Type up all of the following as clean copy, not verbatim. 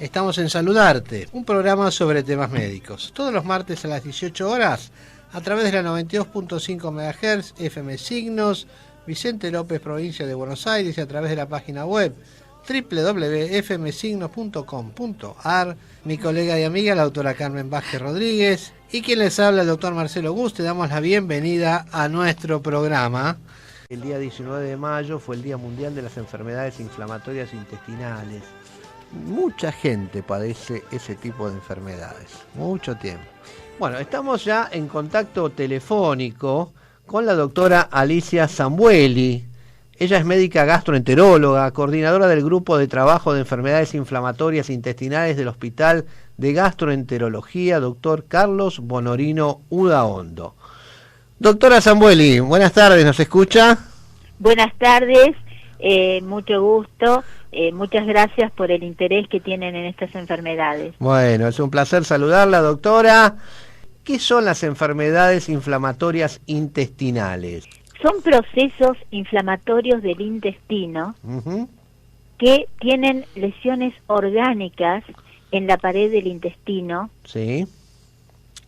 Estamos en Saludarte, un programa sobre temas médicos. Todos los martes a las 18 horas, a través de la 92.5 MHz, FM Signos, Vicente López, provincia de Buenos Aires, y a través de la página web www.fmsignos.com.ar. Mi colega y amiga, la doctora Carmen Vázquez Rodríguez, y quien les habla, el doctor Marcelo Gus. Te damos la bienvenida a nuestro programa. El día 19 de mayo fue el Día Mundial de las Enfermedades Inflamatorias Intestinales. Mucha gente padece ese tipo de enfermedades, mucho tiempo. Bueno, estamos ya en contacto telefónico con la doctora Alicia Zambueli. Ella es médica gastroenteróloga, coordinadora del Grupo de Trabajo de Enfermedades Inflamatorias Intestinales del Hospital de Gastroenterología, doctor Carlos Bonorino Udaondo. Doctora Zambueli, buenas tardes, ¿nos escucha? Buenas tardes, mucho gusto. Muchas gracias por el interés que tienen en estas enfermedades. Bueno, es un placer saludarla, doctora. ¿Qué son las enfermedades inflamatorias intestinales? Son procesos inflamatorios del intestino que tienen lesiones orgánicas en la pared del intestino. Sí.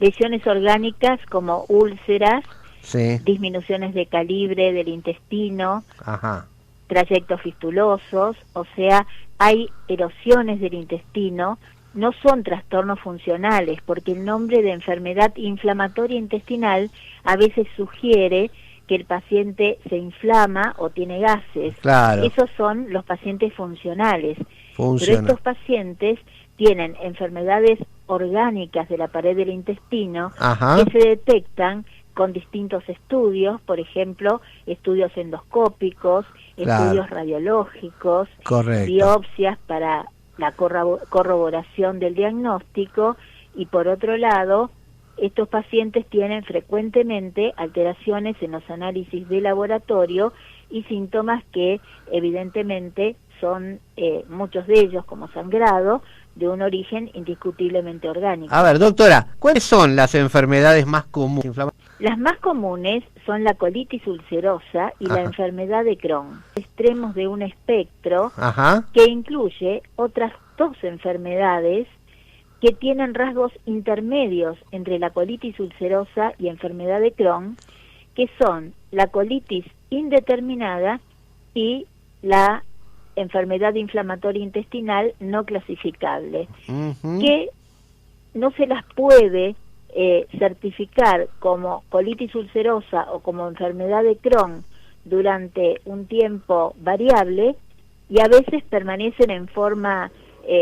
Lesiones orgánicas como úlceras, sí, disminuciones de calibre del intestino, ajá, trayectos fistulosos, o sea, hay erosiones del intestino. No son trastornos funcionales, porque el nombre de enfermedad inflamatoria intestinal a veces sugiere que el paciente se inflama o tiene gases. Claro. Esos son los pacientes funcionales. Funciona. Pero estos pacientes tienen enfermedades orgánicas de la pared del intestino, ajá, que se detectan con distintos estudios, por ejemplo, estudios endoscópicos, claro, estudios radiológicos, correcto, biopsias para la corroboración del diagnóstico, y por otro lado, estos pacientes tienen frecuentemente alteraciones en los análisis de laboratorio y síntomas que evidentemente son, muchos de ellos, como sangrado, de un origen indiscutiblemente orgánico. A ver, doctora, ¿cuáles son las enfermedades más comunes? Las más comunes son la colitis ulcerosa y ajá, la enfermedad de Crohn, extremos de un espectro, ajá, que incluye otras dos enfermedades que tienen rasgos intermedios entre la colitis ulcerosa y enfermedad de Crohn, que son la colitis indeterminada y la enfermedad inflamatoria intestinal no clasificable, que no se las puede certificar como colitis ulcerosa o como enfermedad de Crohn durante un tiempo variable, y a veces permanecen en forma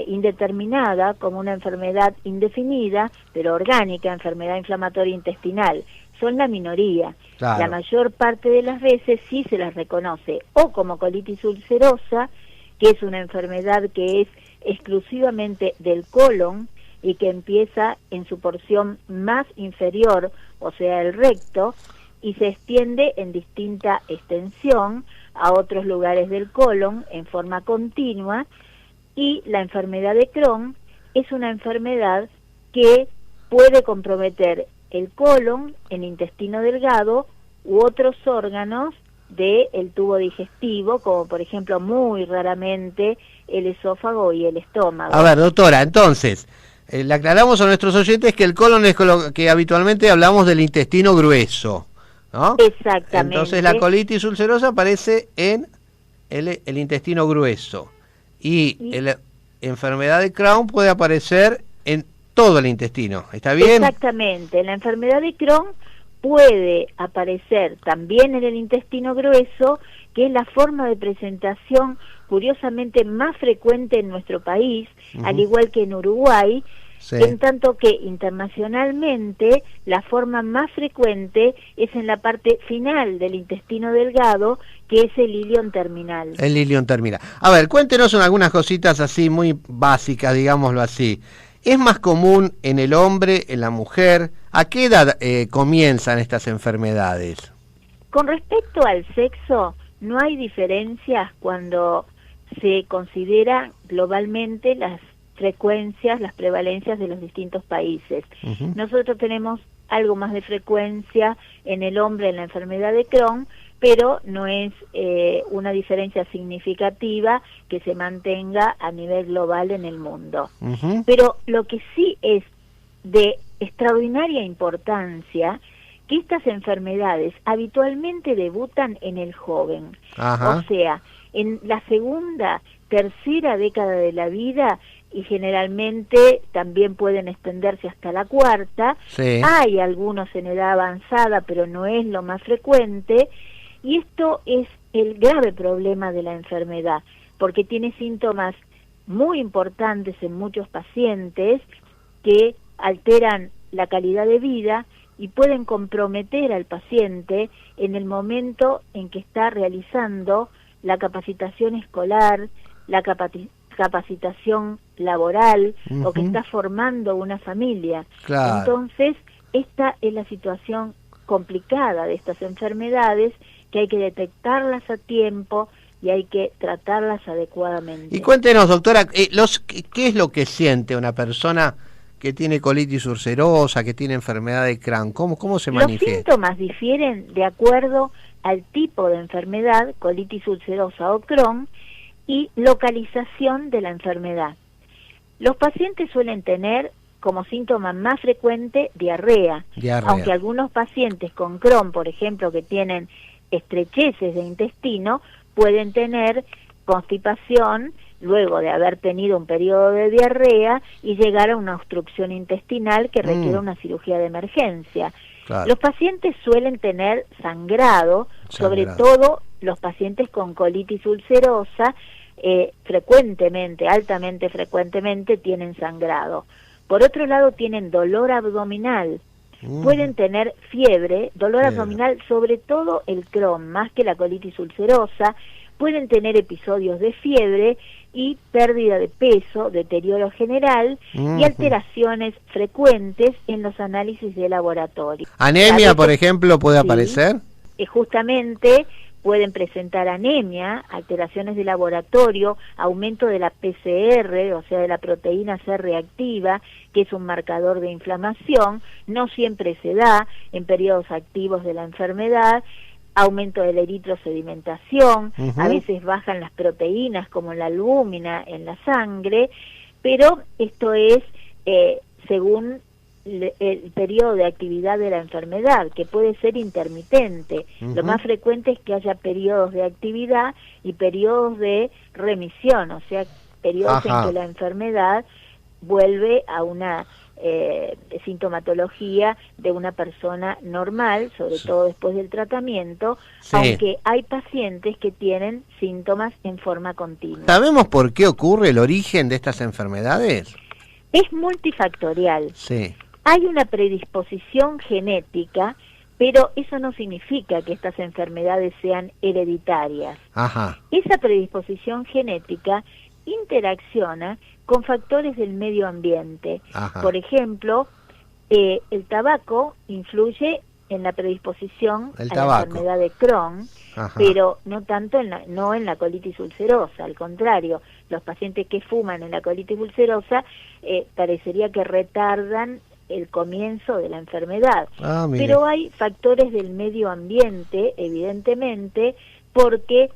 indeterminada como una enfermedad indefinida, pero orgánica, enfermedad inflamatoria intestinal. Son la minoría. claro, La mayor parte de las veces sí se las reconoce o como colitis ulcerosa, que es una enfermedad que es exclusivamente del colon y que empieza en su porción más inferior, o sea, el recto, y se extiende en distinta extensión a otros lugares del colon en forma continua. Y la enfermedad de Crohn es una enfermedad que puede comprometer el colon, el intestino delgado u otros órganos del tubo digestivo, como por ejemplo muy raramente el esófago y el estómago. A ver, doctora, entonces, le aclaramos a nuestros oyentes que el colon es con lo que habitualmente hablamos del intestino grueso, ¿no? Exactamente. Entonces la colitis ulcerosa aparece en el intestino grueso y la enfermedad de Crohn puede aparecer en todo el intestino, ¿está bien? Exactamente, la enfermedad de Crohn puede aparecer también en el intestino grueso, que es la forma de presentación curiosamente más frecuente en nuestro país, al igual que en Uruguay, sí, en tanto que internacionalmente la forma más frecuente es en la parte final del intestino delgado, que es el ilion terminal. El ilion terminal. A ver, cuéntenos algunas cositas así muy básicas, digámoslo así. ¿Es más común en el hombre, en la mujer? ¿A qué edad comienzan estas enfermedades? Con respecto al sexo, no hay diferencias cuando se considera globalmente las frecuencias, las prevalencias de los distintos países. Nosotros tenemos algo más de frecuencia en el hombre en la enfermedad de Crohn, pero no es una diferencia significativa que se mantenga a nivel global en el mundo. Pero lo que sí es de extraordinaria importancia, que estas enfermedades habitualmente debutan en el joven. O sea, en la segunda, tercera década de la vida, y generalmente también pueden extenderse hasta la cuarta. Hay algunos en edad avanzada, pero no es lo más frecuente, y esto es el grave problema de la enfermedad, porque tiene síntomas muy importantes en muchos pacientes que alteran la calidad de vida y pueden comprometer al paciente en el momento en que está realizando la capacitación escolar, la capacitación laboral, o que está formando una familia. Entonces, esta es la situación complicada de estas enfermedades, que hay que detectarlas a tiempo y hay que tratarlas adecuadamente. Y cuéntenos, doctora, ¿qué es lo que siente una persona que tiene colitis ulcerosa, que tiene enfermedad de Crohn? ¿Cómo se manifiesta? Los síntomas difieren de acuerdo al tipo de enfermedad, colitis ulcerosa o Crohn, y localización de la enfermedad. Los pacientes suelen tener como síntoma más frecuente diarrea, aunque algunos pacientes con Crohn, por ejemplo, que tienen estrecheces de intestino, pueden tener constipación luego de haber tenido un periodo de diarrea y llegar a una obstrucción intestinal que requiere una cirugía de emergencia. Los pacientes suelen tener sangrado, sobre todo los pacientes con colitis ulcerosa, frecuentemente, altamente frecuentemente tienen sangrado. Por otro lado, tienen dolor abdominal, pueden tener fiebre, dolor abdominal, sobre todo el Crohn, más que la colitis ulcerosa, pueden tener episodios de fiebre y pérdida de peso, deterioro general y alteraciones frecuentes en los análisis de laboratorio. ¿Anemia, por ejemplo, puede aparecer? Justamente pueden presentar anemia, alteraciones de laboratorio, aumento de la PCR, o sea, de la proteína C reactiva, que es un marcador de inflamación. No siempre se da en periodos activos de la enfermedad. Aumento de la eritrosedimentación, a veces bajan las proteínas como la albúmina en la sangre, pero esto es según el periodo de actividad de la enfermedad, que puede ser intermitente. Lo más frecuente es que haya periodos de actividad y periodos de remisión, o sea, periodos en que la enfermedad vuelve a una sintomatología de una persona normal, sobre todo después del tratamiento, aunque hay pacientes que tienen síntomas en forma continua. ¿Sabemos por qué ocurre el origen de estas enfermedades? Es multifactorial. Hay una predisposición genética, pero eso no significa que estas enfermedades sean hereditarias. Esa predisposición genética interacciona con factores del medio ambiente. Por ejemplo, el tabaco influye en la predisposición a la enfermedad de Crohn, pero no tanto no en la colitis ulcerosa. Al contrario, los pacientes que fuman en la colitis ulcerosa parecería que retardan el comienzo de la enfermedad. Pero hay factores del medio ambiente, evidentemente, porque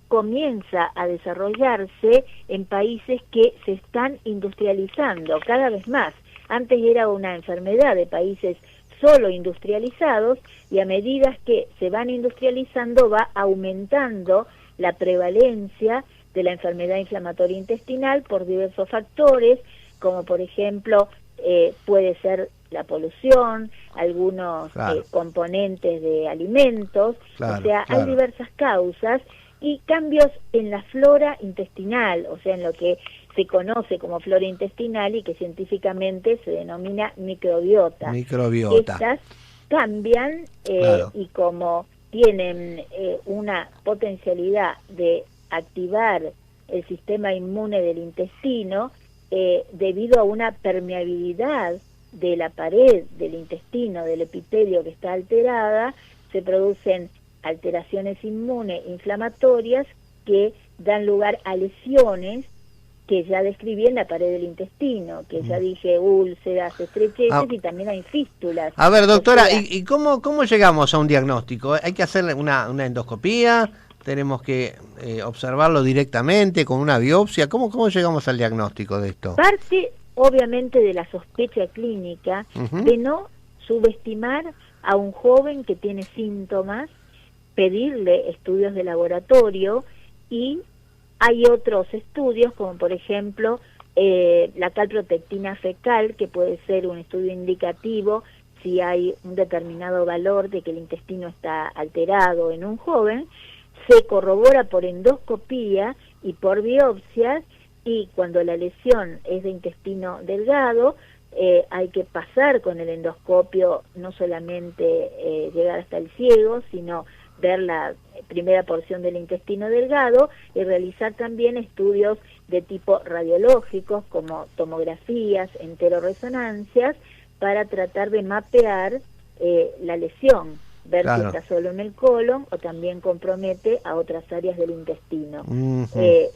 comienza a desarrollarse en países que se están industrializando cada vez más. Antes era una enfermedad de países solo industrializados, y a medida que se van industrializando va aumentando la prevalencia de la enfermedad inflamatoria intestinal por diversos factores, como por ejemplo puede ser la polución, algunos componentes de alimentos, o sea, hay diversas causas y cambios en la flora intestinal, o sea, en lo que se conoce como flora intestinal y que científicamente se denomina microbiota. Estas cambian y como tienen una potencialidad de activar el sistema inmune del intestino, debido a una permeabilidad de la pared del intestino, del epitelio que está alterada, se producen alteraciones inmunes inflamatorias que dan lugar a lesiones que ya describí en la pared del intestino, que ya dije úlceras, estrecheces y también hay fístulas. A ver, doctora, O sea, ¿y cómo llegamos a un diagnóstico? ¿Hay que hacer una endoscopía? ¿Tenemos que observarlo directamente con una biopsia? ¿Cómo llegamos al diagnóstico de esto? parte, obviamente, de la sospecha clínica de no subestimar a un joven que tiene síntomas, pedirle estudios de laboratorio, y hay otros estudios, como por ejemplo la calprotectina fecal, que puede ser un estudio indicativo si hay un determinado valor de que el intestino está alterado en un joven. Se corrobora por endoscopía y por biopsias, y cuando la lesión es de intestino delgado, hay que pasar con el endoscopio, no solamente llegar hasta el ciego, sino ver la primera porción del intestino delgado y realizar también estudios de tipo radiológicos como tomografías, enteroresonancias, para tratar de mapear la lesión, ver si está solo en el colon o también compromete a otras áreas del intestino.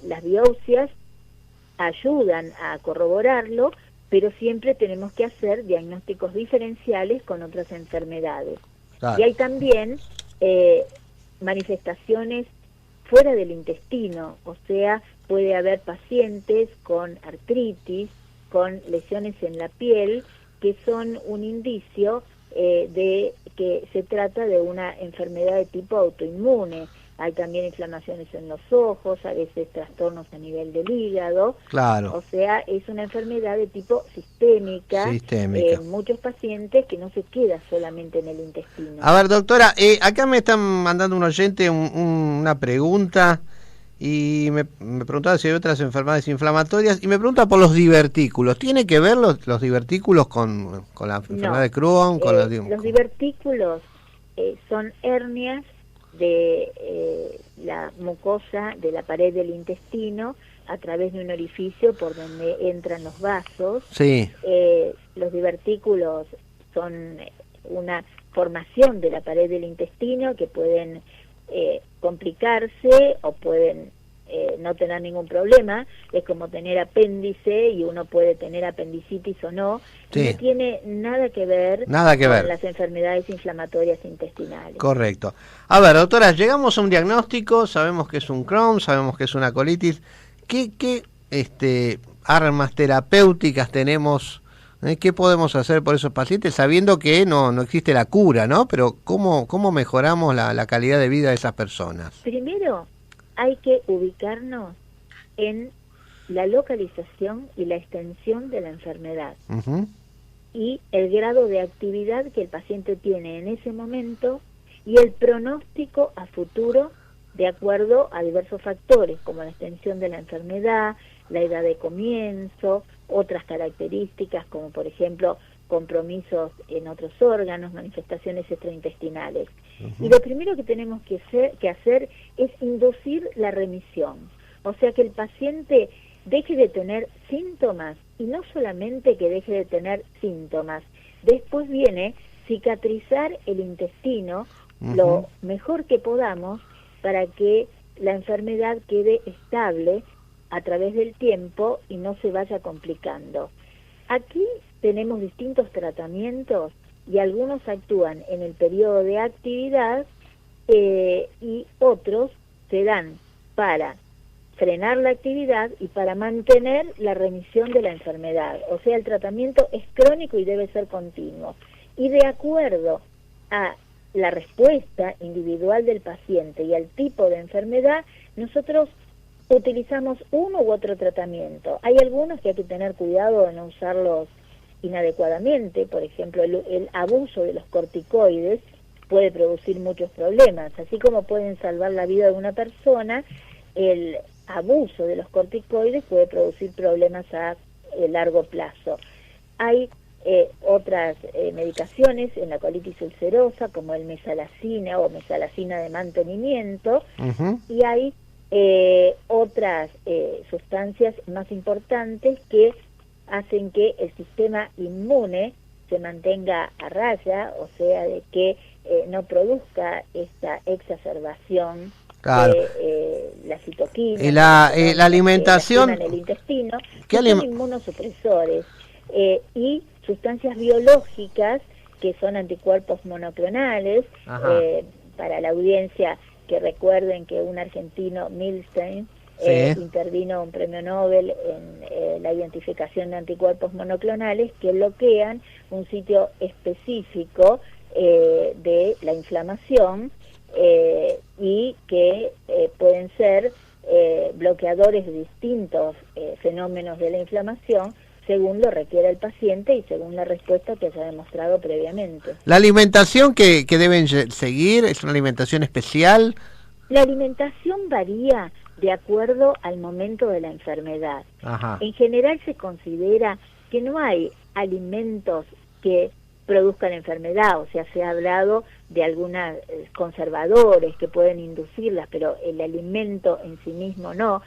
Las biopsias ayudan a corroborarlo, pero siempre tenemos que hacer diagnósticos diferenciales con otras enfermedades. Y hay también manifestaciones fuera del intestino, o sea, puede haber pacientes con artritis, con lesiones en la piel, que son un indicio de que se trata de una enfermedad de tipo autoinmune. Hay también inflamaciones en los ojos, a veces trastornos a nivel del hígado. Claro. O sea, es una enfermedad de tipo sistémica. En muchos pacientes, que no se queda solamente en el intestino. A ver, doctora, acá me están mandando un oyente una pregunta, y me preguntaba si hay otras enfermedades inflamatorias, y me pregunta por los divertículos. ¿Tiene que ver los divertículos con la enfermedad de Crohn? Los divertículos son hernias de la mucosa de la pared del intestino a través de un orificio por donde entran los vasos. Sí. Los divertículos son una formación de la pared del intestino que pueden complicarse o pueden no tener ningún problema. Es como tener apéndice, y uno puede tener apendicitis o no. Sí. No tiene nada que ver con las enfermedades inflamatorias intestinales. Correcto. A ver, doctora, llegamos a un diagnóstico, sabemos que es un Crohn, sabemos que es una colitis. ¿Qué armas terapéuticas tenemos? ¿Qué podemos hacer por esos pacientes sabiendo que no existe la cura, ¿no? Pero ¿cómo mejoramos la calidad de vida de esas personas? Primero, hay que ubicarnos en la localización y la extensión de la enfermedad y el grado de actividad que el paciente tiene en ese momento y el pronóstico a futuro de acuerdo a diversos factores, como la extensión de la enfermedad, la edad de comienzo, otras características como por ejemplo compromisos en otros órganos, manifestaciones extraintestinales. Y lo primero que tenemos que hacer es inducir la remisión, o sea, que el paciente deje de tener síntomas, y no solamente que deje de tener síntomas, después viene cicatrizar el intestino lo mejor que podamos para que la enfermedad quede estable a través del tiempo y no se vaya complicando. Aquí tenemos distintos tratamientos y algunos actúan en el periodo de actividad y otros se dan para frenar la actividad y para mantener la remisión de la enfermedad. O sea, el tratamiento es crónico y debe ser continuo. Y de acuerdo a la respuesta individual del paciente y al tipo de enfermedad, nosotros utilizamos uno u otro tratamiento. Hay algunos que hay que tener cuidado de no usarlos inadecuadamente. Por ejemplo, el abuso de los corticoides puede producir muchos problemas. Así como pueden salvar la vida de una persona, el abuso de los corticoides puede producir problemas a largo plazo. Hay otras medicaciones en la colitis ulcerosa, como el mesalazina o mesalazina de mantenimiento, y hay otras sustancias más importantes que hacen que el sistema inmune se mantenga a raya, o sea, de que no produzca esta exacerbación Claro. La citoquina, La alimentación en el intestino, que son inmunosupresores y sustancias biológicas que son anticuerpos monoclonales. Para la audiencia, que recuerden que un argentino, Milstein, intervino un premio Nobel en la identificación de anticuerpos monoclonales que bloquean un sitio específico de la inflamación y que pueden ser bloqueadores de distintos fenómenos de la inflamación según lo requiera el paciente y según la respuesta que haya demostrado previamente. ¿La alimentación que deben seguir es una alimentación especial? La alimentación varía de acuerdo al momento de la enfermedad. En general se considera que no hay alimentos que produzcan enfermedad, o sea, se ha hablado de algunos conservadores que pueden inducirlas, pero el alimento en sí mismo no.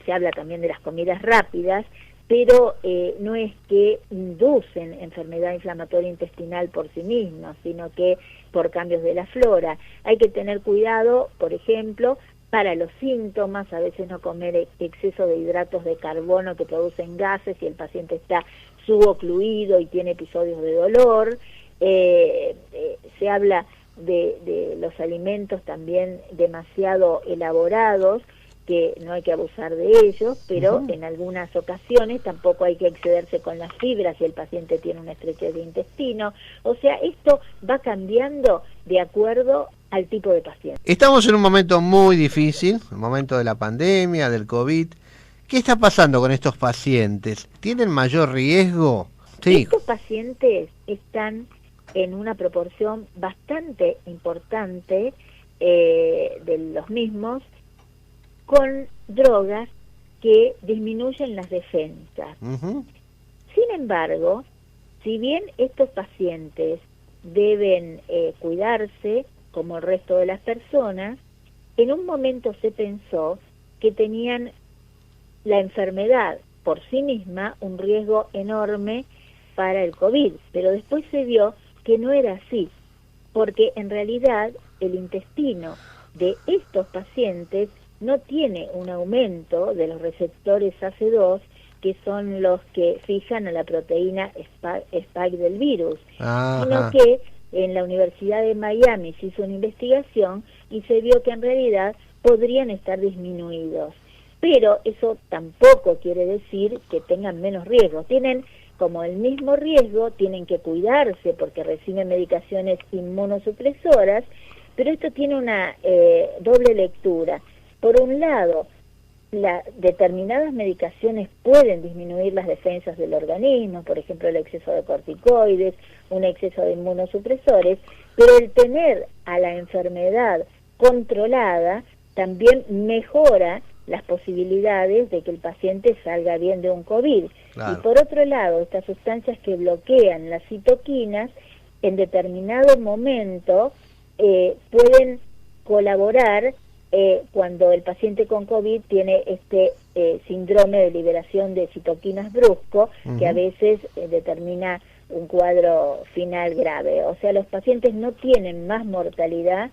Se habla también de las comidas rápidas, pero no es que inducen enfermedad inflamatoria intestinal por sí mismos, sino que por cambios de la flora. Hay que tener cuidado, por ejemplo, para los síntomas, a veces no comer exceso de hidratos de carbono que producen gases si el paciente está subocluido y tiene episodios de dolor. Se habla de los alimentos también demasiado elaborados, que no hay que abusar de ellos, pero en algunas ocasiones tampoco hay que excederse con las fibras si el paciente tiene una estrechez de intestino. O sea, esto va cambiando de acuerdo al tipo de paciente. Estamos en un momento muy difícil, el momento de la pandemia, del COVID. ¿Qué está pasando con estos pacientes? ¿Tienen mayor riesgo? Sí. Estos pacientes están en una proporción bastante importante de los mismos con drogas que disminuyen las defensas. Sin embargo, si bien estos pacientes deben cuidarse como el resto de las personas, en un momento se pensó que tenían la enfermedad por sí misma un riesgo enorme para el COVID, pero después se vio que no era así, porque en realidad el intestino de estos pacientes no tiene un aumento de los receptores AC2, que son los que fijan a la proteína spike del virus, sino que en la Universidad de Miami se hizo una investigación y se vio que en realidad podrían estar disminuidos. Pero eso tampoco quiere decir que tengan menos riesgo. Tienen como el mismo riesgo, tienen que cuidarse porque reciben medicaciones inmunosupresoras, pero esto tiene una doble lectura. Por un lado, determinadas medicaciones pueden disminuir las defensas del organismo, por ejemplo el exceso de corticoides, un exceso de inmunosupresores, pero el tener a la enfermedad controlada también mejora las posibilidades de que el paciente salga bien de un COVID. Claro. Y por otro lado, estas sustancias que bloquean las citoquinas, en determinado momento pueden colaborar cuando el paciente con COVID tiene este síndrome de liberación de citoquinas brusco, que a veces determina un cuadro final grave. O sea, los pacientes no tienen más mortalidad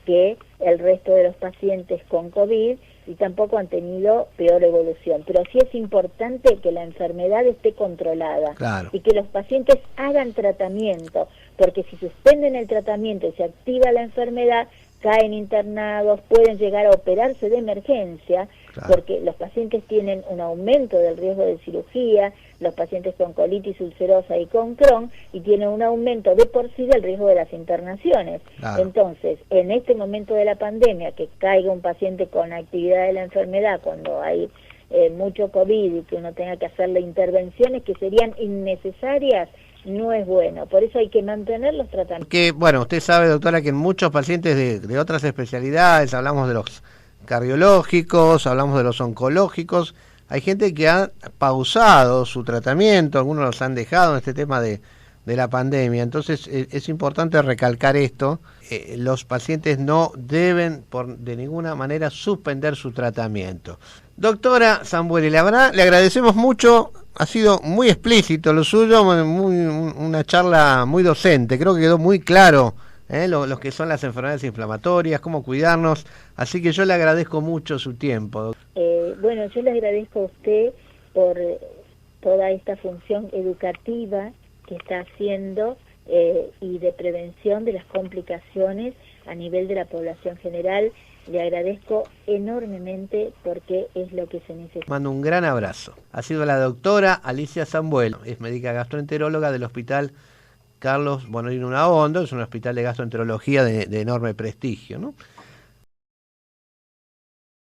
que el resto de los pacientes con COVID y tampoco han tenido peor evolución. Pero sí es importante que la enfermedad esté controlada. Claro. Y que los pacientes hagan tratamiento, porque si suspenden el tratamiento y se activa la enfermedad, caen internados, pueden llegar a operarse de emergencia, claro, porque los pacientes tienen un aumento del riesgo de cirugía, los pacientes con colitis ulcerosa y con Crohn, y tienen un aumento de por sí del riesgo de las internaciones. Claro. Entonces, en este momento de la pandemia, que caiga un paciente con actividad de la enfermedad, cuando hay mucho COVID y que uno tenga que hacerle intervenciones que serían innecesarias, no es bueno. Por eso hay que mantener los tratamientos. Que, bueno, usted sabe, doctora, que en muchos pacientes de otras especialidades, hablamos de los cardiológicos, hablamos de los oncológicos, hay gente que ha pausado su tratamiento, algunos los han dejado en este tema de la pandemia. Entonces es importante recalcar esto, los pacientes no deben de ninguna manera suspender su tratamiento. Doctora Zambueri, le agradecemos mucho, ha sido muy explícito lo suyo, una charla muy docente, creo que quedó muy claro los que son las enfermedades inflamatorias, cómo cuidarnos. Así que yo le agradezco mucho su tiempo. Bueno, yo le agradezco a usted por toda esta función educativa que está haciendo y de prevención de las complicaciones a nivel de la población general. Le agradezco enormemente porque es lo que se necesita. Mando un gran abrazo. Ha sido la doctora Alicia Zambuelo, es médica gastroenteróloga del Hospital Carlos Bonorin Unaondo, es un hospital de gastroenterología de enorme prestigio, ¿no?